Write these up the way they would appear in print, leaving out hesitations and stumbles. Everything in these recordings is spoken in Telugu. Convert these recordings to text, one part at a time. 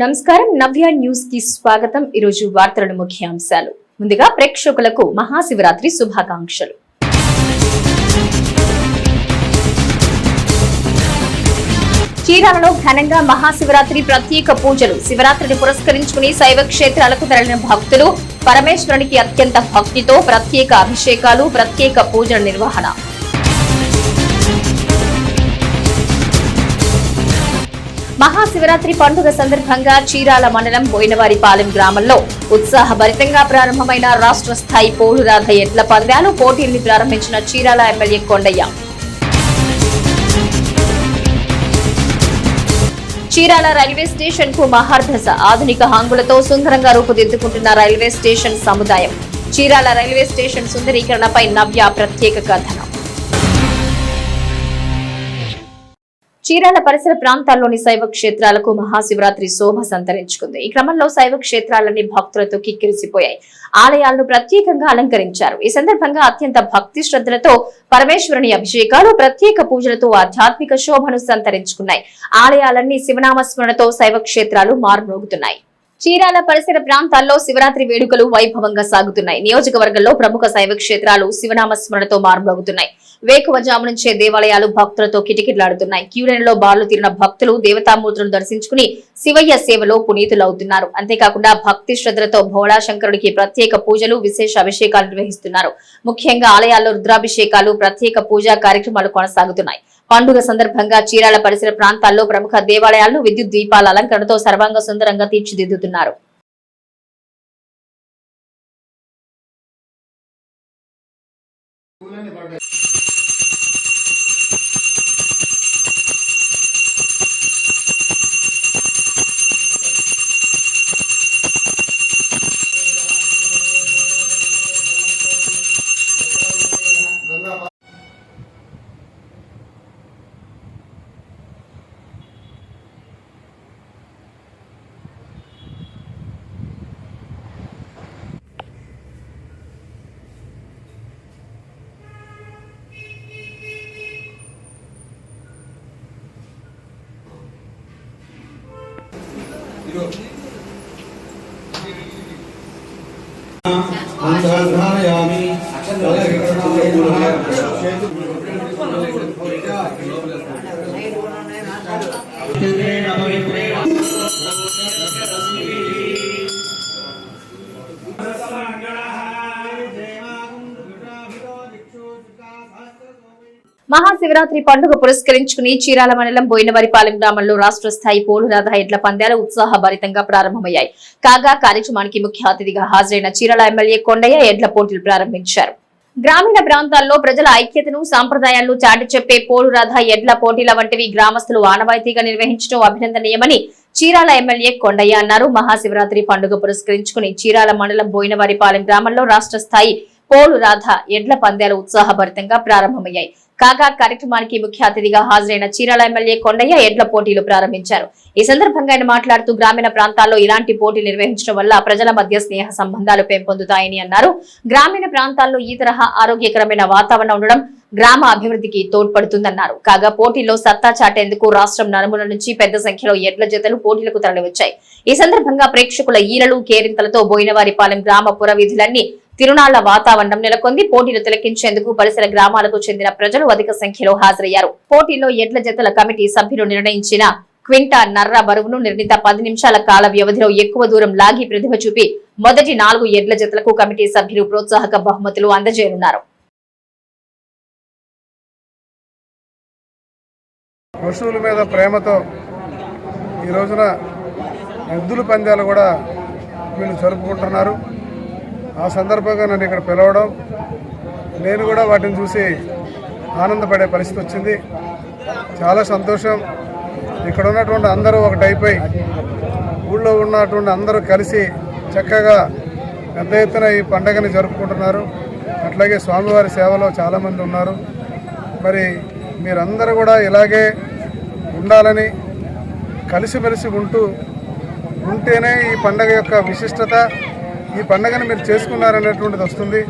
నమస్కారం నవ్య న్యూస్ కి స్వాగతం। ఈ రోజు వార్తల ముఖ్యాంశాలు। ముందుగా ప్రేక్షకులకు మహాశివరాత్రి శుభాకాంక్షలు। చీరాలలో ఘనంగా మహాశివరాత్రి ప్రత్యేక పూజలు। శివరాత్రిని పురస్కరించుకుని శైవ క్షేత్రాలకు తరలిన భక్తులు పరమేశ్వరునికి అత్యంత భక్తితో ప్రత్యేక అభిషేకాలు, ప్రత్యేక పూజల నిర్వహణ। మహాశివరాత్రి పండుగ సందర్భంగా చీరాల మండలం బోయినవారిపాలెం గ్రామంలో ఉత్సాహభరితంగా ప్రారంభమైన రాష్ట్ర స్థాయి పోలురాధ ఎడ్ల పందాలు పోటీల్ని ప్రారంభించిన Chirala MLA Kondaiah. Chirala railway station కు మహార్దశ ఆధునిక హంగులతో సుందరంగా రూపుదిద్దుకుంటున్న రైల్వే స్టేషన్ సముదాయం। చీరాల రైల్వే స్టేషన్ సుందరీకరణపై నవ్య ప్రత్యేక కథనం। చీరాల పరిసర ప్రాంతాల్లోని శైవ క్షేత్రాలకు మహాశివరాత్రి శోభ సంతరించుకుంది। ఈ క్రమంలో శైవ క్షేత్రాలన్నీ భక్తులతో కిక్కిరిసిపోయాయి। ఆలయాలను ప్రత్యేకంగా అలంకరించారు। ఈ సందర్భంగా అత్యంత భక్తి శ్రద్ధలతో పరమేశ్వరుని అభిషేకాలు, ప్రత్యేక పూజలతో ఆధ్యాత్మిక శోభను సంతరించుకున్నాయి। ఆలయాలన్నీ శివనామస్మరణతో శైవ క్షేత్రాలు మారుమోగుతున్నాయి। చీరాల పరిసర ప్రాంతాల్లో శివరాత్రి వేడుకలు వైభవంగా సాగుతున్నాయి। నియోజకవర్గంలో ప్రముఖ శైవ క్షేత్రాలు శివనామస్మరణతో మారుమోగుతున్నాయి। వేకువజాము నుంచే దేవాలయాలు భక్తులతో కిటకిటలాడుతున్నాయి। క్యూలైన్లో బార్లు తీరిన భక్తులు దేవతామూర్తులను దర్శించుకుని శివయ్య సేవలో పునీతులవుతున్నారు। అంతేకాకుండా భక్తి శ్రద్ధలతో భోళాశంకరుడికి ప్రత్యేక పూజలు, విశేష అభిషేకాలు నిర్వహిస్తున్నారు। ముఖ్యంగా ఆలయాల్లో రుద్రాభిషేకాలు, ప్రత్యేక పూజా కార్యక్రమాలు కొనసాగుతున్నాయి। పండుగ సందర్భంగా చీరాల పరిసర ప్రాంతాల్లో ప్రముఖ దేవాలయాలను విద్యుత్ దీపాల అలంకరణతో సర్వాంగ సుందరంగా తీర్చిదిద్దుతున్నారు। మహాశివరాత్రి పండుగ పురస్కరించుకుని చీరాల మండలం బోయినవారిపాలెం గ్రామంలో రాష్ట్ర స్థాయి పోలురాధ ఎడ్ల పందాలు ఉత్సాహభరితంగా ప్రారంభమయ్యాయి। కాగా కార్యక్రమానికి ముఖ్య అతిథిగా హాజరైన చీరాల ఎమ్మెల్యే కొండయ్య ఎడ్ల పోటీలు ప్రారంభించారు। గ్రామీణ ప్రాంతాల్లో ప్రజల ఐక్యతను, సాంప్రదాయాలను చాటి చెప్పే పోలురాధ ఎడ్ల పోటీల వంటివి గ్రామస్తులు ఆనవాయితీగా నిర్వహించడం అభినందనీయమని చీరాల ఎమ్మెల్యే కొండయ్య అన్నారు। మహాశివరాత్రి పండుగ పురస్కరించుకుని చీరాల మండలం బోయినవారిపాలెం గ్రామంలో రాష్ట్ర స్థాయి పోలురాధ ఎడ్ల పందాలు ఉత్సాహభరితంగా ప్రారంభమయ్యాయి। కాగా కార్యక్రమానికి ముఖ్య అతిథిగా హాజరైన చీరాల ఎమ్మెల్యే కొండయ్య ఎడ్ల పోటీలు ప్రారంభించారు। ఈ సందర్భంగా ఆయన మాట్లాడుతూ గ్రామీణ ప్రాంతాల్లో ఇలాంటి పోటీలు నిర్వహించడం వల్ల ప్రజల మధ్య స్నేహ సంబంధాలు పెంపొందుతాయని అన్నారు। గ్రామీణ ప్రాంతాల్లో ఈ తరహా ఆరోగ్యకరమైన వాతావరణం ఉండడం గ్రామ అభివృద్ధికి తోడ్పడుతుందన్నారు। కాగా పోటీల్లో సత్తా చాటేందుకు రాష్ట్రం నలుమూల నుంచి పెద్ద సంఖ్యలో ఎడ్ల జతలు పోటీలకు తరలివచ్చాయి। ఈ సందర్భంగా ప్రేక్షకుల ఈలలు, కేరింతలతో బోయినవారిపాలెం గ్రామ పురవీధులన్నీ తిరునాళ్ల వాతావరణం నెలకొంది। పోటీలు తిలకించేందుకు పరిసర గ్రామాలకు చెందిన ప్రజలు అధిక సంఖ్యలో హాజరయ్యారు। పోటీల్లో ఎడ్ల జతల కమిటీ సభ్యులు నిర్ణయించిన క్వింటా నర్ర బరువును నిర్ణీత 10 నిమిషాల కాల వ్యవధిలో ఎక్కువ దూరం లాగి ప్రతిభ చూపి మొదటి 4 ఎడ్ల జతలకు కమిటీ సభ్యులు ప్రోత్సాహక బహుమతులు అందజేయనున్నారు। పశువుల మీద ప్రేమతో ఈ రోజున ఎద్దుల పందాలు కూడా వీళ్ళు జరుపుకుంటున్నారు। ఆ సందర్భంగా నన్ను ఇక్కడ పిలవడం, నేను కూడా వాటిని చూసి ఆనందపడే పరిస్థితి వచ్చింది। చాలా సంతోషం। ఇక్కడ ఉన్నటువంటి అందరూ ఒకటైపోయి ఊళ్ళో ఉన్నటువంటి అందరూ కలిసి చక్కగా పెద్ద ఎత్తున ఈ పండుగని జరుపుకుంటున్నారు। అట్లాగే స్వామివారి సేవలో చాలామంది ఉన్నారు। మరి మీరందరూ కూడా ఇలాగే ఉండాలని, కలిసిమెలిసి ఉంటేనే ఈ పండుగ యొక్క విశిష్టత, ఈ పండుగను మీరు చేసుకున్నారనేటువంటిది వస్తుంది।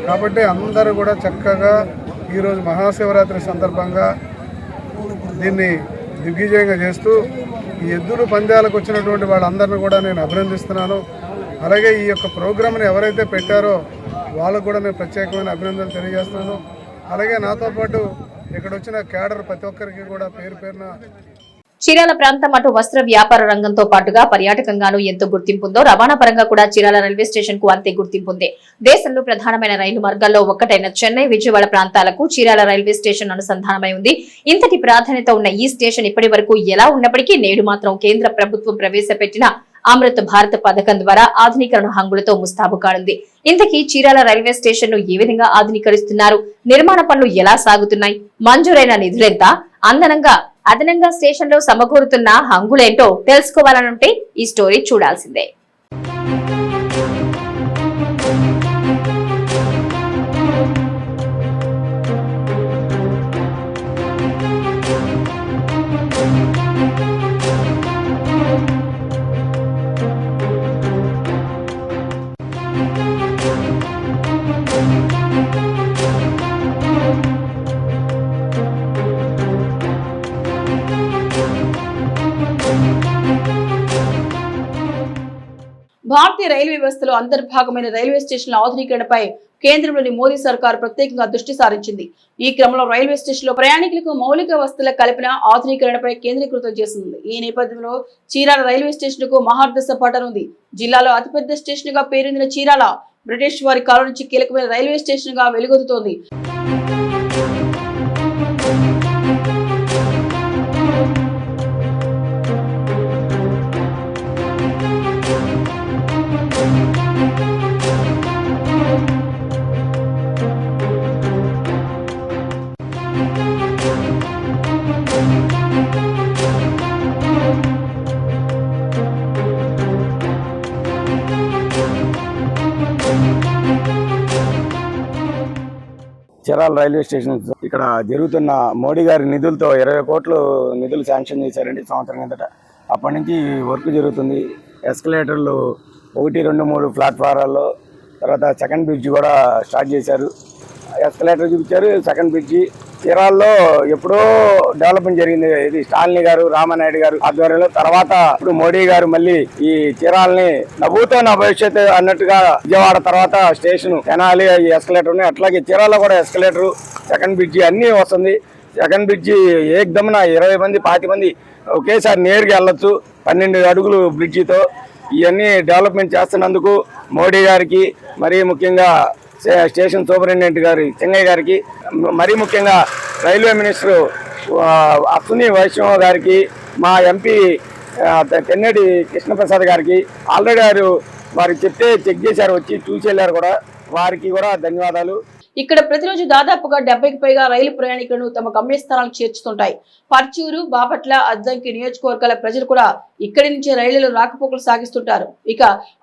కాబట్టి అందరూ కూడా చక్కగా ఈరోజు మహాశివరాత్రి సందర్భంగా దీన్ని దిగ్విజయంగా చేస్తూ ఈ ఎద్దులు పందాలకు వచ్చినటువంటి వాళ్ళందరినీ కూడా నేను అభినందిస్తున్నాను. అలాగే ఈ యొక్క ప్రోగ్రామ్ని ఎవరైతే పెట్టారో వాళ్ళకు కూడా నేను ప్రత్యేకమైన అభినందనలు తెలియజేస్తున్నాను. అలాగే నాతో పాటు ఇక్కడ వచ్చిన క్యాడర్ ప్రతి ఒక్కరికి కూడా పేరు పేరున చీరాల ప్రాంతం అటు వస్త్ర వ్యాపార రంగంతో పాటుగా పర్యాటకంగానూ ఎంతో గుర్తింపుందో రవాణా పరంగా కూడా చీరాల రైల్వే స్టేషన్ కు అంతే గుర్తింపుంది. దేశంలో ప్రధానమైన రైలు మార్గాల్లో ఒక్కటైన చెన్నై, విజయవాడ ప్రాంతాలకు చీరాల రైల్వే స్టేషన్ అనుసంధానమై ఉంది. ఇంతటి ప్రాధాన్యత ఉన్న ఈ స్టేషన్ ఇప్పటి వరకు ఎలా ఉన్నప్పటికీ నేడు మాత్రం కేంద్ర ప్రభుత్వం ప్రవేశపెట్టిన అమృత్ భారత్ పథకం ద్వారా ఆధునీకరణ హంగులతో ముస్తాబు కానుంది. ఇంతకీ చీరాల రైల్వే స్టేషన్ ను ఏ విధంగా ఆధునీకరిస్తున్నారు, నిర్మాణ పనులు ఎలా సాగుతున్నాయి, మంజూరైన నిధులెంత, అదనంగా స్టేషన్ లో సమకూరుతున్న హంగులేంటో తెలుసుకోవాలనుంటే ఈ స్టోరీ చూడాల్సిందే. భారతీయ రైల్వే వ్యవస్థలో అంతర్భాగమైన రైల్వే స్టేషన్ల ఆధునీకరణపై కేంద్రంలోని మోదీ సర్కార్ ప్రత్యేకంగా దృష్టి సారించింది. ఈ క్రమంలో రైల్వే స్టేషన్లో ప్రయాణికులకు మౌలిక వసతుల కల్పన ఆధునీకరణపై కేంద్రీకృతం చేస్తుంది. ఈ నేపథ్యంలో చీరాల రైల్వే స్టేషన్ కు మహార్దశ పట్టనుంది. జిల్లాలో అతిపెద్ద స్టేషన్ గా పేరొందిన చీరాల బ్రిటిష్ వారి కాలం నుంచి కీలకమైన రైల్వే స్టేషన్ గా వెలుగొందుతోంది. చీరాల రైల్వే స్టేషన్ ఇక్కడ జరుగుతున్న మోడీ గారి నిధులతో 20 కోట్లు నిధులు శాంక్షన్ చేశారండి సంవత్సరం కిందట. అప్పటి నుంచి వర్క్ జరుగుతుంది. ఎస్కలేటర్లు 1, 2, 3 ప్లాట్ఫారాల్లో, తర్వాత సెకండ్ బ్రిడ్జ్ కూడా స్టార్ట్ చేశారు. ఎస్కలేటర్ చూపించారు. సెకండ్ బ్రిడ్జి చీరాల్లో ఎప్పుడో డెవలప్మెంట్ జరిగింది. ఇది స్టాలిన్ గారు, రామానాయుడు గారు ఆధ్వర్యంలో. తర్వాత ఇప్పుడు మోడీ గారు మళ్ళీ ఈ చీరాలని నవ్వుతో నా భవిష్యత్తు అన్నట్టుగా విజయవాడ తర్వాత స్టేషన్ తెనాలి ఎస్కలేటర్ ఉన్నాయి. అట్లాగే చీరాల్లో కూడా ఎస్కలేటర్, సెకండ్ బ్రిడ్జి అన్నీ వస్తుంది. సెకండ్ బ్రిడ్జి ఏకదమ్మున 20 మంది 25 మంది ఒకేసారి నేరుగా వెళ్ళొచ్చు 12 అడుగులు బ్రిడ్జితో. ఇవన్నీ డెవలప్మెంట్ చేస్తున్నందుకు మోడీ గారికి, మరీ ముఖ్యంగా స్టేషన్ సూపరింటెండెంట్ గారి చెన్నై గారికి, మరీ ముఖ్యంగా రైల్వే మినిస్టర్ అశ్విని వైష్ణవ్ గారికి, మా ఎంపీ తెన్నేటి కృష్ణప్రసాద్ గారికి ఆల్రెడీ వారికి చెప్తే చెక్ చేశారు, వచ్చి చూసి వెళ్ళారు కూడా. వారికి కూడా ధన్యవాదాలు. ఇక్కడ ప్రతిరోజు దాదాపుగా 70కి పైగా రైలు ప్రయాణికులను తమ గమ్యస్థానాలకు చేర్చుతుంటాయి. పర్చూరు, బాపట్ల, అద్దంకి నియోజకవర్గాల ప్రజలు కూడా ఇక్కడి నుంచే రైళ్లలో రాకపోకలు సాగిస్తుంటారు. ఇక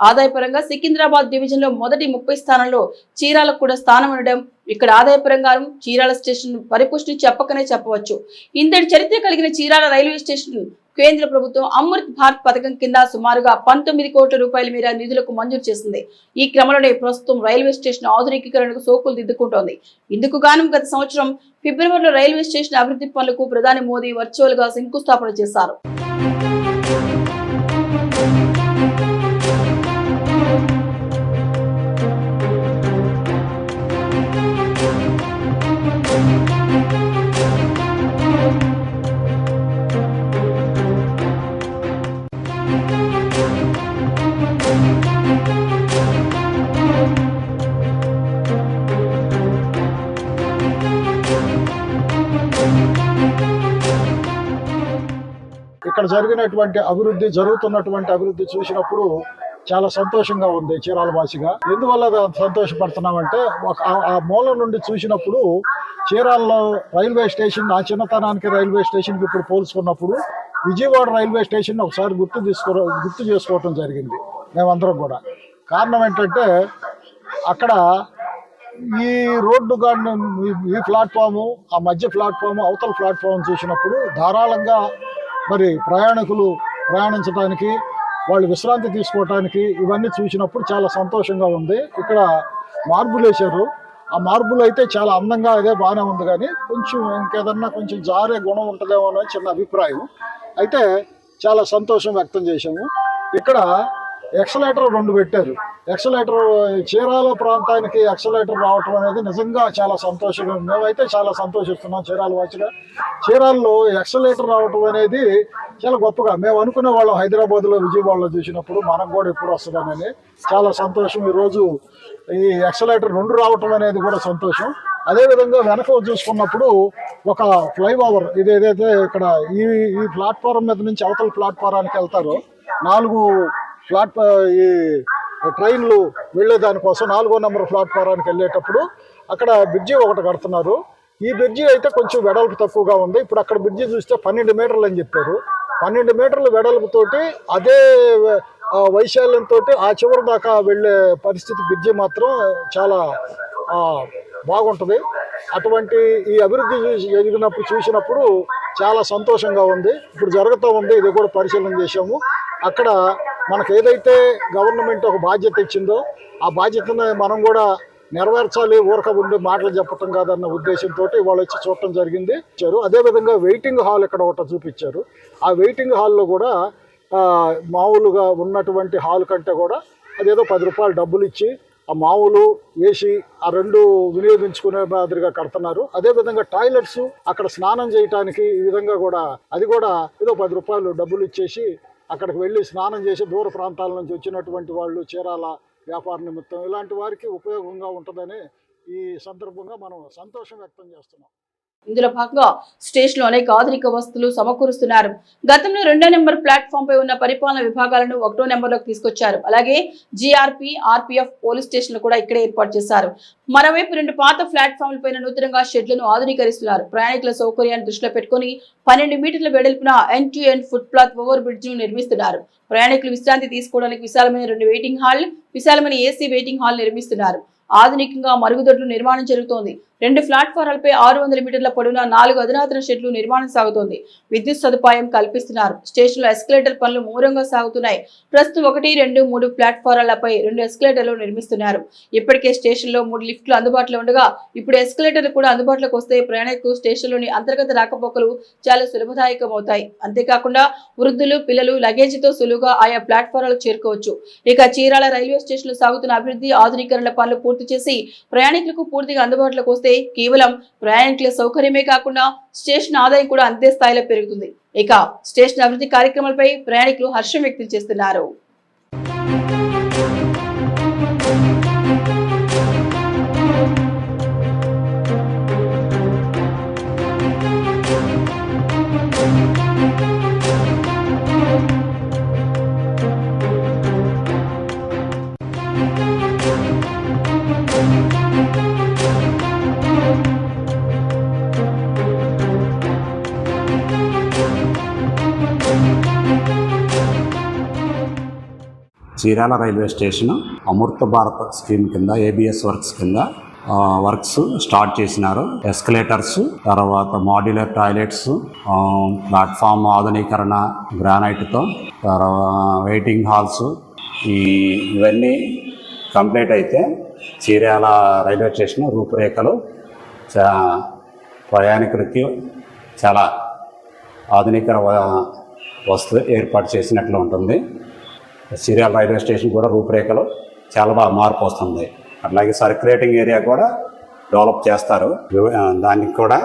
ఆదాయపరంగా సికింద్రాబాద్ డివిజన్ లో మొదటి 30 స్థానంలో చీరాలకు కూడా స్థానం ఉండడం ఇక్కడ ఆదాయపరంగా చీరాల స్టేషన్ పరిపుష్టి చెప్పకనే చెప్పవచ్చు. ఇంతటి చరిత్ర కలిగిన చీరాల రైల్వే స్టేషన్ కేంద్ర ప్రభుత్వం అమృత్ భారత్ పథకం కింద సుమారుగా 19 కోట్ల రూపాయల మేర నిధులకు మంజూరు చేసింది. ఈ క్రమంలోనే ప్రస్తుతం రైల్వే స్టేషన్ ఆధునికీకరణకు సోకులు దిద్దుకుంటోంది. ఇందుకు గాను గత సంవత్సరం ఫిబ్రవరిలో రైల్వే స్టేషన్ అభివృద్ధి పనులకు ప్రధాని మోదీ వర్చువల్ గా శంకుస్థాపన చేశారు. ఇక్కడ జరుగుతున్నటువంటి అభివృద్ధి చూసినప్పుడు చాలా సంతోషంగా ఉంది చీరాల వాసిగా. ఎందువల్ల సంతోషపడుతున్నామంటే ఆ మూలం నుండి చూసినప్పుడు చీరాలలో రైల్వే స్టేషన్ ఆ చిన్నతనానికి రైల్వే స్టేషన్కి ఇప్పుడు పోల్చుకున్నప్పుడు విజయవాడ రైల్వే స్టేషన్ ఒకసారి గుర్తు చేసుకోవటం జరిగింది మేమందరం కూడా. కారణం ఏంటంటే అక్కడ ఈ రోడ్డు గాడిని ఈ ప్లాట్ఫాము, ఆ మధ్య ప్లాట్ఫాము, అవతల ప్లాట్ఫామ్ చూసినప్పుడు ధారాళంగా మరి ప్రయాణికులు ప్రయాణించడానికి, వాళ్ళు విశ్రాంతి తీసుకోవటానికి ఇవన్నీ చూసినప్పుడు చాలా సంతోషంగా ఉంది. ఇక్కడ మార్బులు వేశారు. ఆ మార్బుల్ అయితే చాలా అందంగా అదే బాగానే ఉంది, కానీ కొంచెం ఇంకేదన్నా కొంచెం జారే గుణం ఉంటుందేమో అని చిన్న అభిప్రాయం. అయితే చాలా సంతోషం వ్యక్తం చేశాము. ఇక్కడ ఎక్సలేటర్ 2 పెట్టారు. ఎక్సలేటర్ చీరాల ప్రాంతానికి ఎక్సలేటర్ రావటం అనేది నిజంగా చాలా సంతోషంగా ఉంది. మేమైతే చాలా సంతోషిస్తున్నాం చీరాల వాచిగా. చీరాల్లో ఎక్సలేటర్ రావటం అనేది చాలా గొప్పగా మేము అనుకునే వాళ్ళం. హైదరాబాద్లో, విజయవాడలో చూసినప్పుడు మనకు కూడా ఎప్పుడు వస్తుందనేది చాలా సంతోషం. ఈరోజు ఈ ఎక్సలేటర్ 2 రావటం అనేది కూడా సంతోషం. అదేవిధంగా వెనక చూసుకున్నప్పుడు ఒక ఫ్లైఓవర్, ఇది ఏదైతే ఇక్కడ ఈ ఈ ప్లాట్ఫారం మీద నుంచి అవతల ప్లాట్ఫారానికి వెళ్తారో 4 ఈ ట్రైన్లు వెళ్ళేదానికోసం 4వ నెంబర్ ప్లాట్ఫారానికి వెళ్ళేటప్పుడు అక్కడ బ్రిడ్జి ఒకటి కడుతున్నారు. ఈ బ్రిడ్జి అయితే కొంచెం వెడల్పు తక్కువగా ఉంది. ఇప్పుడు అక్కడ బ్రిడ్జి చూస్తే 12 మీటర్లు అని చెప్పారు. 12 మీటర్ల వెడల్పుతోటి అదే వైశాల్యంతో ఆ చివరి దాకా వెళ్ళే పరిస్థితి బ్రిడ్జి మాత్రం చాలా బాగుంటుంది. అటువంటి ఈ అభివృద్ధి చూసినప్పుడు చాలా సంతోషంగా ఉంది. ఇప్పుడు జరుగుతూ ఉంది, ఇది కూడా పరిశీలన చేశాము. అక్కడ మనకు ఏదైతే గవర్నమెంట్ ఒక బాధ్యత ఇచ్చిందో ఆ బాధ్యతను మనం కూడా నెరవేర్చాలి, ఊరక ఉండి మాటలు చెప్పటం కాదన్న ఉద్దేశంతో వాళ్ళు వచ్చి చూడటం జరిగింది. అదేవిధంగా వెయిటింగ్ హాల్ ఇక్కడ ఒకటి చూపించారు. ఆ వెయిటింగ్ హాల్లో కూడా మామూలుగా ఉన్నటువంటి హాల్ కంటే కూడా అదేదో 10 రూపాయలు డబ్బులు ఇచ్చి ఆ మామూలు ఏసీ ఆ 2 వినియోగించుకునే మాదిరిగా కడుతున్నారు. అదేవిధంగా టాయిలెట్స్, అక్కడ స్నానం చేయడానికి ఈ విధంగా కూడా అది కూడా ఏదో 10 రూపాయలు డబ్బులు ఇచ్చేసి అక్కడికి వెళ్ళి స్నానం చేసి దూర ప్రాంతాల నుంచి వచ్చినటువంటి వాళ్ళు, చీరాల వ్యాపార నిమిత్తం ఇలాంటి వారికి ఉపయోగంగా ఉంటుందని ఈ సందర్భంగా మనం సంతోషం వ్యక్తం చేస్తున్నాం. ఇందులో భాగంగా స్టేషన్ లో అనేక ఆధునిక వస్తువులు సమకూరుస్తున్నారు. గతంలో 2వ నెంబర్ ప్లాట్ఫామ్ పై ఉన్న పరిపాలన విభాగాలను 1వ నెంబర్లోకి తీసుకొచ్చారు. అలాగే జీఆర్పీ, ఆర్పీఎఫ్ పోలీస్ స్టేషన్లు కూడా ఇక్కడే ఏర్పాటు చేశారు. మరోవైపు 2 పాత ప్లాట్ఫామ్ల పైన నూతనంగా షెడ్లను ఆధునీకరిస్తున్నారు. ప్రయాణికుల సౌకర్యాన్ని దృష్టిలో పెట్టుకుని 12 మీటర్ల వెడల్పున end to end footpath over bridge ను నిర్మిస్తున్నారు. ప్రయాణికులు విశ్రాంతి తీసుకోవడానికి విశాలమైన 2 వెయిటింగ్ హాల్, విశాలమైన ఏసీ వెయిటింగ్ హాల్ నిర్మిస్తున్నారు. ఆధునికంగా మరుగుదొడ్లు నిర్మాణం జరుగుతోంది. 2 ప్లాట్ఫారాలపై 600 మీటర్ల పొడవున 4 అధునాతన షెడ్లు నిర్మాణం సాగుతోంది. విద్యుత్ సదుపాయం కల్పిస్తున్నారు. స్టేషన్ లో ఎస్కలేటర్ పనులు ముమ్మరంగా సాగుతున్నాయి. ప్రస్తుతం 1, 2, 3 ప్లాట్ఫారాలపై 2 ఎస్కలేటర్లు నిర్మిస్తున్నారు. ఇప్పటికే స్టేషన్ లో 3 లిఫ్ట్లు అందుబాటులో ఉండగా ఇప్పుడు ఎస్కలేటర్లు కూడా అందుబాటులోకి వస్తే ప్రయాణికులు స్టేషన్లోని అంతర్గత రాకపోకలు చాలా సులభదాయకం అవుతాయి. అంతేకాకుండా వృద్ధులు, పిల్లలు లగేజీతో సులువుగా ఆయా ప్లాట్ఫారాలకు చేరుకోవచ్చు. ఇక చీరాల రైల్వే స్టేషన్ లో సాగుతున్న అభివృద్ధి, ఆధునీకరణ పనులు పూర్తి చేసి ప్రయాణికులకు పూర్తిగా అందుబాటులోకి వస్తే కేవలం ప్రయాణికుల సౌకర్యమే కాకుండా స్టేషన్ ఆదాయం కూడా అంతే స్థాయిలో పెరుగుతుంది. ఇక స్టేషన్ అభివృద్ధి కార్యక్రమాలపై ప్రయాణికులు హర్షం వ్యక్తం చేస్తున్నారు. చీరాల రైల్వే స్టేషన్ అమృత భారత్ స్కీమ్ కింద ఏబిఎస్ వర్క్స్ కింద వర్క్స్ స్టార్ట్ చేసినారు. ఎస్కలేటర్స్, తర్వాత మాడ్యులర్ టాయిలెట్స్, ప్లాట్ఫామ్ ఆధునీకరణ గ్రానైట్తో, వెయిటింగ్ హాల్స్, ఇవన్నీ కంప్లీట్ అయితే చీరాల రైల్వే స్టేషన్ రూపురేఖలు ప్రయాణికులకి చాలా ఆధునిక వస్తువు ఏర్పాటు చేసినట్లు ఉంటుంది. చీరాల రైల్వే స్టేషన్ కూడా రూపురేఖలు చాలా బాగా మార్పు వస్తుంది. అట్లాగే సర్క్యులేటింగ్ ఏరియా కూడా డెవలప్ చేస్తారు. దానికి కూడా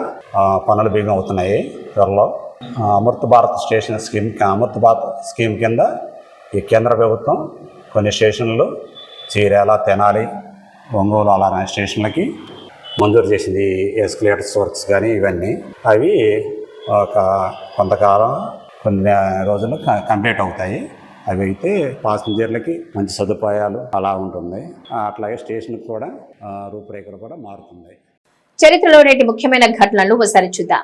పనులు బిగం అవుతున్నాయి త్వరలో. అమృత భారత్ స్కీమ్ కింద ఈ కేంద్ర ప్రభుత్వం కొన్ని స్టేషన్లు చీరాల, తెనాలి, ఒంగోలు అలాంటి స్టేషన్లకి మంజూరు చేసింది. ఎస్కలేటర్స్ వర్క్స్ కానీ ఇవన్నీ అవి కొంతకాలం కొన్ని రోజులు కంప్లీట్ అవుతాయి. అవి అయితే పాసింజర్లకి మంచి సదుపాయాలు అలా ఉంటుంది. అట్లాగే స్టేషన్కి కూడా రూపురేఖలు కూడా మారుతుంది. చరిత్రలో నేటి ముఖ్యమైన ఘటనలు ఒకసారి చూద్దాం.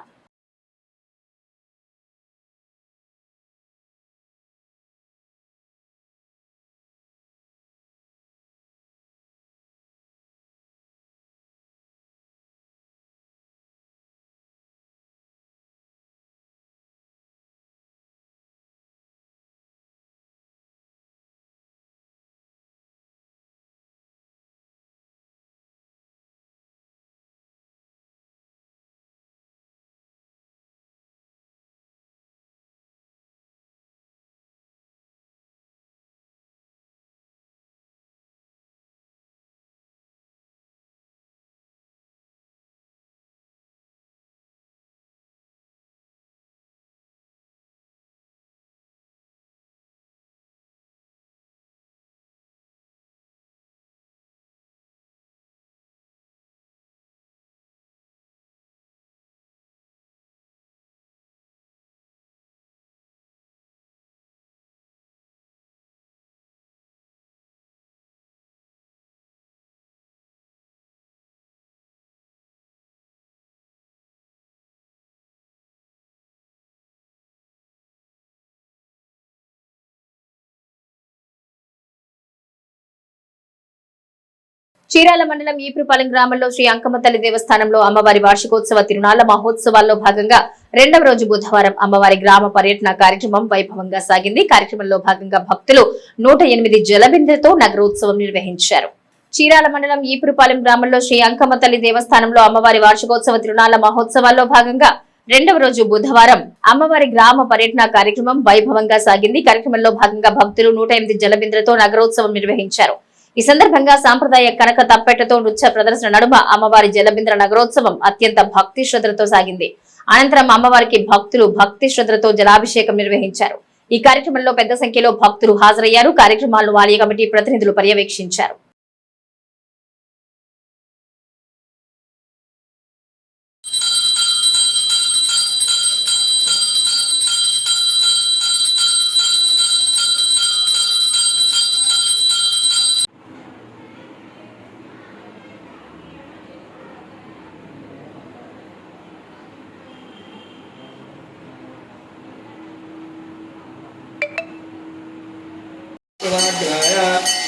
చీరాల మండలం ఈపురపాలెం గ్రామంలో శ్రీ అంకమ్మ తల్లి దేవస్థానంలో అమ్మవారి వార్షికోత్సవ తిరునాళ్ల మహోత్సవాల్లో భాగంగా రెండవ రోజు బుధవారం అమ్మవారి గ్రామ పర్యటన కార్యక్రమం వైభవంగా సాగింది. కార్యక్రమంలో భాగంగా భక్తులు 108 జలబిందెలతో నగరోత్సవం నిర్వహించారు. చీరాల మండలం ఈపురపాలెం గ్రామంలో శ్రీ అంకమ్మ తల్లి దేవస్థానంలో అమ్మవారి వార్షికోత్సవ తిరునాళ్ల మహోత్సవాల్లో భాగంగా రెండవ రోజు బుధవారం అమ్మవారి గ్రామ పర్యటన కార్యక్రమం వైభవంగా సాగింది. కార్యక్రమంలో భాగంగా భక్తులు 108 జలబిందెలతో నగరోత్సవం నిర్వహించారు. ఈ సందర్భంగా సాంప్రదాయ కనక తప్పెటతో నృత్య ప్రదర్శన నడుమ అమ్మవారి జలబింద్ర నగరోత్సవం అత్యంత భక్తి శ్రద్ధలతో సాగింది. అనంతరం అమ్మవారికి భక్తులు భక్తి శ్రద్ధలతో జలాభిషేకం నిర్వహించారు. ఈ కార్యక్రమంలో పెద్ద సంఖ్యలో భక్తులు హాజరయ్యారు. కార్యక్రమాలను ఆలయ కమిటీ ప్రతినిధులు పర్యవేక్షించారు.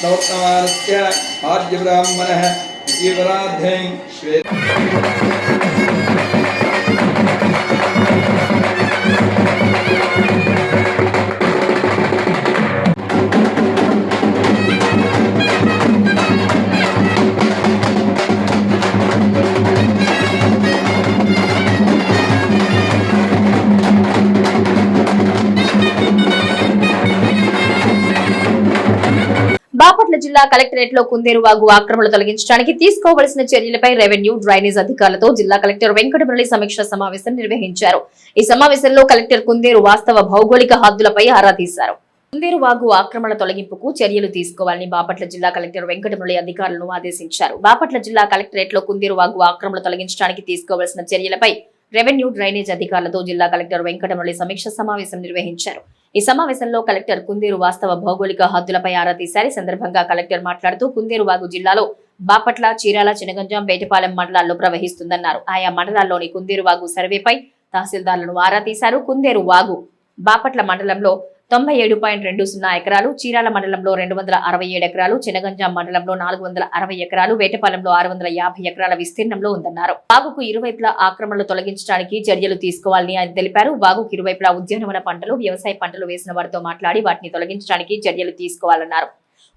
नवोत्तमानस्य आद्य ब्राह्मणः जीवराध्यं श्वेत బాపట్ల జిల్లా కలెక్టరేట్ లో కుందేరు వాగు ఆక్రమణలు తొలగించడానికి తీసుకోవలసిన చర్యలపై రెవెన్యూ డ్రైనేజ్ అధికారులతో జిల్లా కలెక్టర్ వెంకటమురళి సమీక్ష సమావేశం నిర్వహించారు. ఈ సమావేశంలో కలెక్టర్ కుందేరు వాస్తవ భౌగోళిక హద్దులపై ఆరా తీశారు. కుందేరు వాగు ఆక్రమణ తొలగింపుకు చర్యలు తీసుకోవాలని బాపట్ల జిల్లా కలెక్టర్ వెంకటమురళి అధికారులను ఆదేశించారు. బాపట్ల జిల్లా కలెక్టరేట్ లో కుందేరు వాగు ఆక్రమణ తొలగించడానికి తీసుకోవలసిన చర్యలపై రెవెన్యూ డ్రైనేజ్ అధికారులతో జిల్లా కలెక్టర్ వెంకటమురళి సమీక్ష సమావేశం నిర్వహించారు. ఈ సమావేశంలో కలెక్టర్ కుందేరు వాస్తవ భౌగోళిక హద్దులపై ఆరా తీశారు. ఈ సందర్భంగా కలెక్టర్ మాట్లాడుతూ కుందేరు వాగు జిల్లాలో బాపట్ల, చీరాల, చినగంజాం, వేటపాలెం మండలాల్లో ప్రవహిస్తుందన్నారు. ఆయా మండలాల్లోని కుందేరు వాగు సర్వేపై తహసీల్దార్లను ఆరా తీశారు. కుందేరు వాగు బాపట్ల మండలంలో 97.20 ఎకరాలు, చీరాల మండలంలో 267 ఎకరాలు, చినగంజాం మండలంలో 460 ఎకరాలు, వేటపాలెంలో 650 ఎకరాల విస్తీర్ణంలో ఉందన్నారు. వాగుకు ఇరువైపులా ఆక్రమణలు తొలగించడానికి చర్యలు తీసుకోవాలని ఆయన తెలిపారు. వాగుకు ఇరువైపులా ఉద్యానవన పంటలు, వ్యవసాయ పంటలు వేసిన వారితో మాట్లాడి వాటిని తొలగించడానికి చర్యలు తీసుకోవాలన్నారు.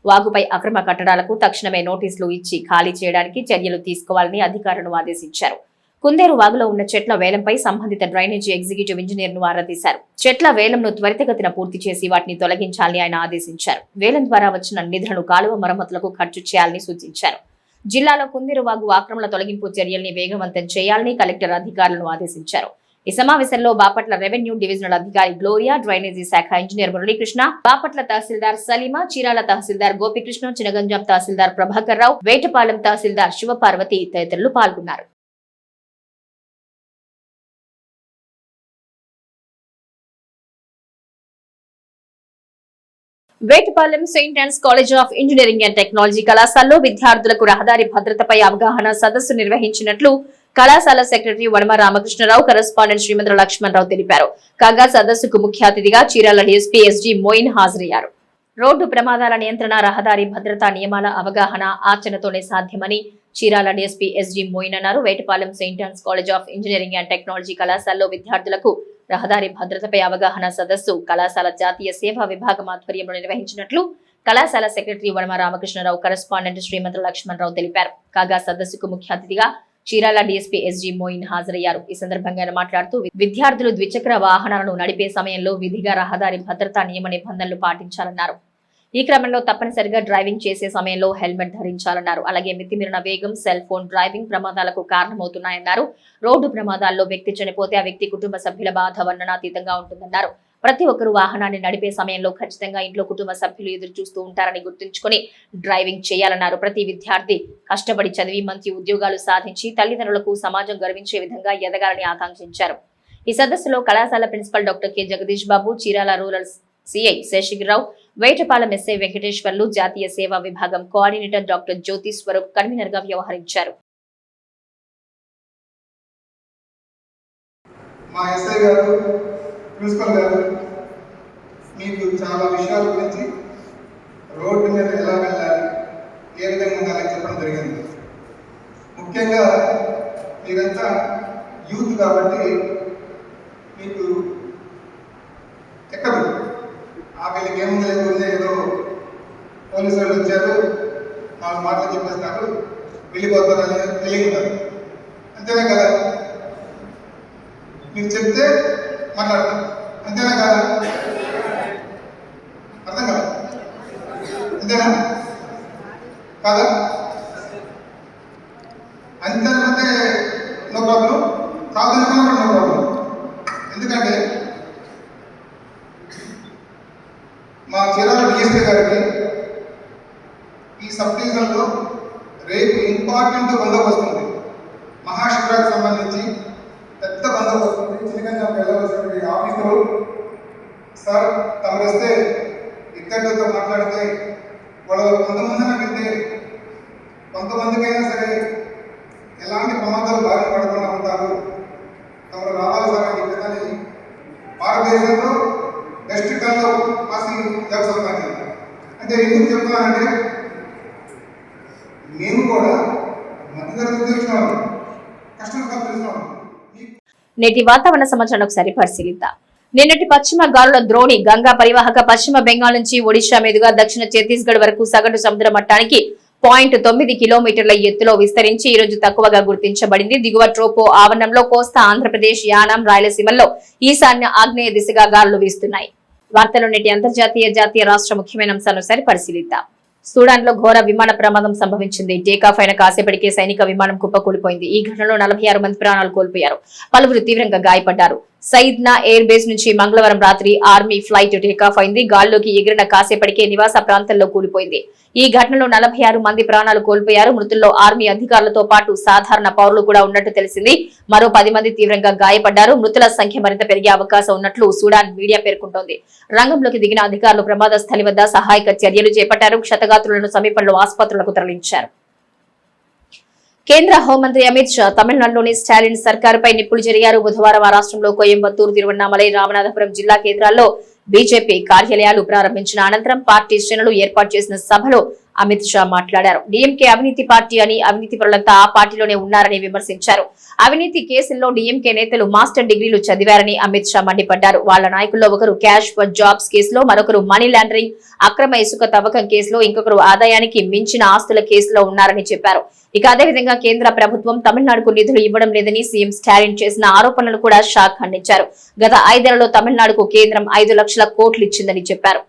వాగుపై అక్రమ కట్టడాలకు తక్షణమే నోటీసులు ఇచ్చి ఖాళీ చేయడానికి చర్యలు తీసుకోవాలని అధికారులను ఆదేశించారు. కుందేరు వాగులో ఉన్న చెట్ల వేలంపై సంబంధిత డ్రైనేజీ ఎగ్జిక్యూటివ్ ఇంజనీర్ ను ఆరా తీశారు. చెట్ల వేలంను త్వరితగతిన పూర్తి చేసి వాటిని తొలగించాలని ఆయన ఆదేశించారు. వేలం ద్వారా వచ్చిన నిధులను కాలువ మరమ్మతులకు ఖర్చు చేయాలని సూచించారు. జిల్లాలో కుందేరు వాగు ఆక్రమణ తొలగింపు చర్యల్ని వేగవంతం చేయాలని కలెక్టర్ అధికారులను ఆదేశించారు. ఈ సమావేశంలో బాపట్ల రెవెన్యూ డివిజనల్ అధికారి గ్లోరియా, డ్రైనేజీ శాఖ ఇంజనీర్ మురళీకృష్ణ, బాపట్ల తహసీల్దార్ సలీమా, చీరాల తహసీల్దార్ గోపికృష్ణ, చినగంజాం తహసీల్దార్ ప్రభాకర్ రావు, వేటపాలెం తహసీల్దార్ శివపార్వతి తదితరులు పాల్గొన్నారు. Vetapalem saint Ann's college of engineering and technology కళాశాలలో విద్యార్థులకు రహదారి భద్రతపై అవగాహన సదస్సు నిర్వహించినట్లు కళాశాల సెక్రటరీ వనమ రామకృష్ణరావు, కరెస్పాండెంట్ శ్రీమంతుల లక్ష్మణరావు తెలిపారు. కాగా సదస్సుకు ముఖ్య అతిథిగా చీరాల డీఎస్పీ ఎస్జీ మోయిన్ హాజరయ్యారు. రోడ్డు ప్రమాదాల నియంత్రణ, రహదారి భద్రతా నియమాల అవగాహన ఆచరణతోనే సాధ్యమని చీరాల డీఎస్పీ ఎస్జీ మోయిన్ అన్నారు. Vetapalem saint Ann's college of engineering and technology కళాశాలలో విద్యార్థులకు రహదారి భద్రతపై అవగాహన సదస్సు కళాశాల జాతీయ సేవా విభాగం ఆధ్వర్యంలో నిర్వహించినట్లు కళాశాల సెక్రటరీ వనమ రామకృష్ణరావు, కరెస్పాండెంట్ శ్రీమంతుల లక్ష్మణరావు తెలిపారు. కాగా సదస్సుకు ముఖ్య అతిథిగా చీరాల డీఎస్పీ ఎస్జీ మోయిన్ హాజరయ్యారు. ఈ సందర్భంగా ఆయన మాట్లాడుతూ విద్యార్థులు ద్విచక్ర వాహనాలను నడిపే సమయంలో విధిగా రహదారి భద్రతా నియమ నిబంధనలు పాటించాలన్నారు. ఈ క్రమంలో తప్పనిసరిగా డ్రైవింగ్ చేసే సమయంలో హెల్మెట్ ధరించాలన్నారు. అలాగే మితిమీరిన వేగం, సెల్ ఫోన్ డ్రైవింగ్ ప్రమాదాలకు కారణమవుతున్నాయన్నారు. రోడ్డు ప్రమాదాల్లో వ్యక్తి చనిపోతే ఆ వ్యక్తి కుటుంబ సభ్యుల బాధ వర్ణనాతీతంగా ఉంటుందన్నారు. ప్రతి ఒక్కరూ వాహనాన్ని నడిపే సమయంలో ఖచ్చితంగా ఇంట్లో కుటుంబ సభ్యులు ఎదురు చూస్తూ ఉంటారని గుర్తుంచుకొని డ్రైవింగ్ చేయాలన్నారు. ప్రతి విద్యార్థి కష్టపడి చదివి మంచి ఉద్యోగాలు సాధించి తల్లిదండ్రులకు సమాజం గర్వించే విధంగా ఎదగాలని ఆకాంక్షించారు. ఈ సదస్సులో కళాశాల principal doctor K Jagadish Babu, Chirala rural CI Seshagiri Rao, Vetapalem SI Venkateswarlu, జాతీయ సేవా విభాగం coordinator doctor Jyothi Swaroop convener గా వ్యవహరించారు. మా ఎస్ఐ గారు, ప్రిన్సిపల్ గారు మీకు చాలా విషయాల గురించి రోడ్డు మీద ఎలా వెళ్ళాలి, ఏ విధంగా ఉండాలని చెప్పడం జరిగింది. ముఖ్యంగా మీరంతా యూత్ కాబట్టి మీకు ఎక్కదు వీళ్ళకి ఏముంది లేకపోతే ఏదో పోలీసు వాళ్ళు వచ్చారు 4 మాటలు చెప్పేస్తారు వెళ్ళిపోతారని తెలియదు, అంతేనా కదా? మీరు చెప్తే మాట్లాడతారు, అంతేనా కదా? అర్థం కదా? అంతేనా కాదా? అంతేనంటే నో ప్రాబ్లం, కాదనుకున్నా నో ప్రాబ్లం. ఎందుకంటే మా చీరాల డిఎస్పీ గారికి ఈ సబ్ డివిజన్లో రేపు ఇంపార్టెంట్ బందోబస్తు ఉంది. మహాశివరాత్రికి సంబంధించి పెద్ద బందోబస్తు ఉంది. చిన్నగా వెళ్ళవలసినటువంటి ఆఫీసరు సార్ తమరు వస్తే ఇద్దరితో మాట్లాడితే వాళ్ళు కొంతమందిన వింటే కొంతమందికైనా సరే ఎలాంటి ప్రమాదాలు బారిన పడకుండా ఉంటారు, తమరు రావాలి సార్ అని చెప్పేదని భారతదేశంలో బెస్ట్ టర్న్లో పాసింగ్ జాబ్స్ అవుతాయి. అంటే ఎందుకు చెప్తున్నానంటే మేము కూడా మధ్యతరగతి తెలిసిన కష్టం తెలిసిన నేటి వాతావరణ సమాచారం ఒకసారి పరిశీలిద్దాం. నిన్నటి పశ్చిమ గాలుల ద్రోణి గంగా పరివాహక పశ్చిమ బెంగాల్ నుంచి ఒడిశా మీదుగా దక్షిణ ఛత్తీస్గఢ్ వరకు సగటు సముద్ర మట్టానికి 0.9 కిలోమీటర్ల ఎత్తులో విస్తరించి ఈ రోజు తక్కువగా గుర్తించబడింది. దిగువ ట్రోపో ఆవరణంలో కోస్తా ఆంధ్రప్రదేశ్, యానాం, రాయలసీమల్లో ఈశాన్య ఆగ్నేయ దిశగా గాలులు వీస్తున్నాయి. వార్తలు నేటి అంతర్జాతీయ జాతీయ రాష్ట్ర ముఖ్యమైన అంశాలను పరిశీలిద్దాం. సూడాన్ లో ఘోర విమాన ప్రమాదం సంభవించింది. టేకాఫ్ అయిన కాసేపటికే సైనిక విమానం కుప్పకూలిపోయింది. ఈ ఘటనలో 46 మంది ప్రాణాలు కోల్పోయారు, పలువురు తీవ్రంగా గాయపడ్డారు. సైద్నా ఎయిర్ బేస్ నుంచి మంగళవారం రాత్రి ఆర్మీ ఫ్లైట్ టేకాఫ్ అయింది. గాల్లోకి ఎగిరిన కాసేపటికే నివాస ప్రాంతంలో కూలిపోయింది. ఈ ఘటనలో 46 మంది ప్రాణాలు కోల్పోయారు. మృతుల్లో ఆర్మీ అధికారులతో పాటు సాధారణ పౌరులు కూడా ఉన్నట్టు తెలిసింది. మరో 10 మంది తీవ్రంగా గాయపడ్డారు. మృతుల సంఖ్య మరింత పెరిగే అవకాశం ఉన్నట్లు సూడాన్ మీడియా పేర్కొంటోంది. రంగంలోకి దిగిన అధికారులు ప్రమాద స్థలి వద్ద సహాయక చర్యలు చేపట్టారు. క్షతగాత్రులను సమీపంలో ఆసుపత్రులకు తరలించారు. కేంద్ర హోంమంత్రి అమిత్ షా తమిళనాడులోని స్టాలిన్ సర్కారుపై నిప్పులు జరిగారు. బుధవారం ఆ రాష్ట్రంలో కోయంబత్తూరు, తిరువన్నామలై, రామనాథపురం జిల్లా కేంద్రాల్లో బీజేపీ కార్యాలయాలు ప్రారంభించిన అనంతరం పార్టీ శ్రేణులు ఏర్పాటు చేసిన సభలో అమిత్ షా మాట్లాడారు. డీఎంకే అవినీతి పార్టీ అని, అవినీతి పరులంతా ఆ పార్టీలోనే ఉన్నారని విమర్శించారు. అవినీతి కేసుల్లో డీఎంకే నేతలు మాస్టర్ డిగ్రీలు చదివారని అమిత్ షా మండిపడ్డారు. వాళ్ల నాయకుల్లో ఒకరు క్యాష్ ఫర్ జాబ్స్ కేసులో, మరొకరు మనీ లాండరింగ్, అక్రమ ఇసుక తవ్వకం కేసులో, ఇంకొకరు ఆదాయానికి మించిన ఆస్తుల కేసులో ఉన్నారని చెప్పారు. ఇక అదేవిధంగా కేంద్ర ప్రభుత్వం తమిళనాడుకు నిధులు ఇవ్వడం లేదని సీఎం స్టాలిన్ చేసిన ఆరోపణలు కూడా షా ఖండించారు. గత 5 ఏళ్లలో తమిళనాడుకు కేంద్రం 5 లక్షల కోట్లు ఇచ్చిందని చెప్పారు.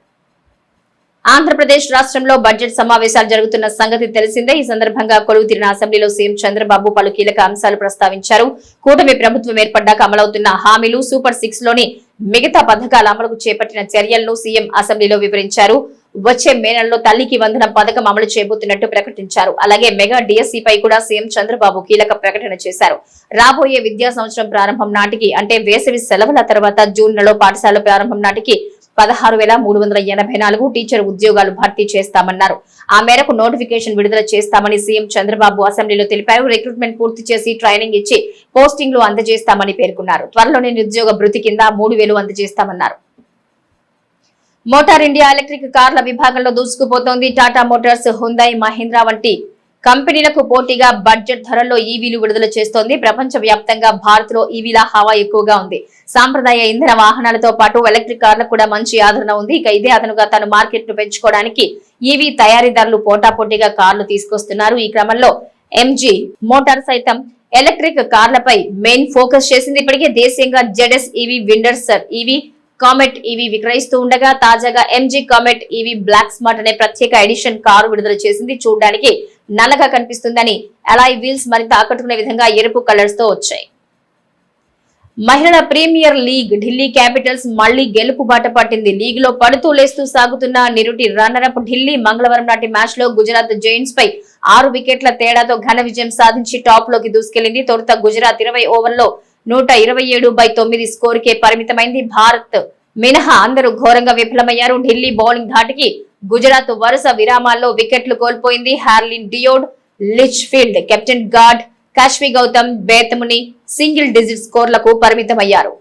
ఆంధ్రప్రదేశ్ రాష్ట్రంలో బడ్జెట్ సమావేశాలు జరుగుతున్న సంగతి తెలిసిందే. ఈ సందర్భంగా కొలువు తీరిన అసెంబ్లీలో సీఎం చంద్రబాబు పలు కీలక అంశాలు ప్రస్తావించారు. కూటమి ప్రభుత్వం ఏర్పడ్డాక అమలవుతున్న హామీలు, సూపర్ 6 లోని మిగతా పథకాల అమలుకు చేపట్టిన చర్యలను సీఎం అసెంబ్లీలో వివరించారు. వచ్చే మే నెలలో తల్లికి వందనం పథకం అమలు చేయబోతున్నట్టు ప్రకటించారు. అలాగే మెగా డిఎస్సీ పై కూడా సీఎం చంద్రబాబు కీలక ప్రకటన చేశారు. రాబోయే విద్యా సంవత్సరం ప్రారంభం నాటికి, అంటే వేసవి సెలవుల తర్వాత జూన్ నెలలో పాఠశాల ప్రారంభం నాటికి 16,384 టీచర్ ఉద్యోగాలు భర్తీ చేస్తామన్నారు. ఆ మేరకు నోటిఫికేషన్ విడుదల చేస్తామని సీఎం చంద్రబాబు అసెంబ్లీలో తెలిపారు. రిక్రూట్మెంట్ పూర్తి చేసి ట్రైనింగ్ ఇచ్చి పోస్టింగ్లు అందజేస్తామని పేర్కొన్నారు. త్వరలోనే నిరుద్యోగ భృతి కింద 3,000 అందజేస్తామన్నారు. మోటార్ ఇండియా ఎలక్ట్రిక్ కార్ల విభాగంలో దూసుకుపోతోంది. టాటా మోటార్స్, హుందాయ్, మహీంద్రా వంటి కంపెనీలకు పోటీగా బడ్జెట్ ధరల్లో ఈవీలు విడుదల చేస్తోంది. ప్రపంచ వ్యాప్తంగా భారత్ లో ఈవీల హవా ఎక్కువగా ఉంది. సాంప్రదాయ ఇంధన వాహనాలతో పాటు ఎలక్ట్రిక్ కార్లకు కూడా మంచి ఆదరణ ఉంది. ఇక ఇదే అదనుగా తన మార్కెట్ ను పెంచుకోవడానికి ఈవీ తయారీదారులు పోటాపోటీగా కార్లు తీసుకొస్తున్నారు. ఈ క్రమంలో ఎంజీ మోటార్ సైతం ఎలక్ట్రిక్ కార్లపై మెయిన్ ఫోకస్ చేసింది. ఇప్పటికే దేశీయంగా ZS EV, Windsor EV, comet EV విక్రయిస్తూ ఉండగా తాజాగా MG comet EV black smart అనే ప్రత్యేక ఎడిషన్ కారు విడుదల చేసింది. చూడడానికి నల్లగా కనిపిస్తుందని అలాయ్ వీల్స్ మరింత ఆకట్టుకునే విధంగా ఎరుపు కలర్స్ తో వచ్చాయి. మహిళల ప్రీమియర్ లీగ్ ఢిల్లీ క్యాపిటల్స్ మళ్లీ గెలుపు బాట పట్టింది. లీగ్ లో పడుతూ లేస్తూ సాగుతున్న నిరుటి రన్నర్ అప్ ఢిల్లీ మంగళవారం నాటి మ్యాచ్ లో గుజరాత్ జైంట్స్ పై 6 వికెట్ల తేడాతో ఘన విజయం సాధించి టాప్ లోకి దూసుకెళ్లింది. తొలుత గుజరాత్ 20 ఓవర్లలో 127/9 స్కోర్ కే పరిమితమైంది. భారత్ మినహా అందరూ ఘోరంగా విఫలమయ్యారు. ఢిల్లీ బౌలింగ్ ధాటికి గుజరాత్ వరుస విరామాల్లో వికెట్లు కోల్పోయింది. Harleen Deol, Litchfield, captain Gardner, Kashvi Gautam, Beth Mooney single digit స్కోర్లకు పరిమితమయ్యారు.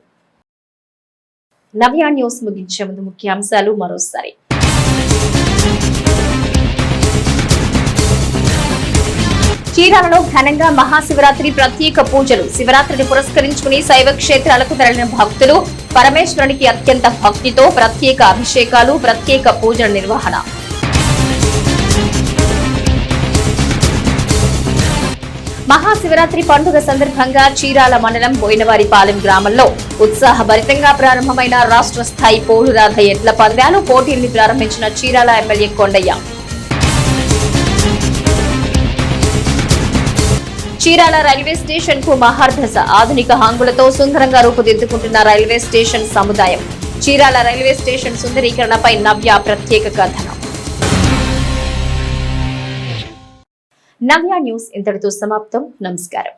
నవ్య న్యూస్ ముగించే ముందు ముఖ్యాంశాలు మరోసారి. చీరాలలో ఘనంగా మహాశివరాత్రి ప్రత్యేక పూజలు. శివరాత్రిని పురస్కరించుకుని శైవ క్షేత్రాలకు తరలిన భక్తులు పరమేశ్వరునికి అత్యంత భక్తితో ప్రత్యేక అభిషేకాలు, ప్రత్యేక పూజల నిర్వహణ. మహాశివరాత్రి పండుగ సందర్భంగా చీరాల మండలం బోయినవారిపాలెం గ్రామంలో ఉత్సాహభరితంగా ప్రారంభమైన రాష్ట్ర స్థాయి పోలురాధ ఎడ్ల పందాలు పోటీల్ని ప్రారంభించిన Chirala MLA Kondaiah. Chirala railway station కు మహార్దశ. ఆధునిక హంగులతో సుందరంగా రూపుదిద్దుకుంటున్న రైల్వే స్టేషన్ సముదాయం. చీరాల రైల్వే స్టేషన్ సుందరీకరణపై నవ్య ప్రత్యేక కథనం. నవ్య న్యూస్ ఇంతటితో సమాప్తం. నమస్కారం.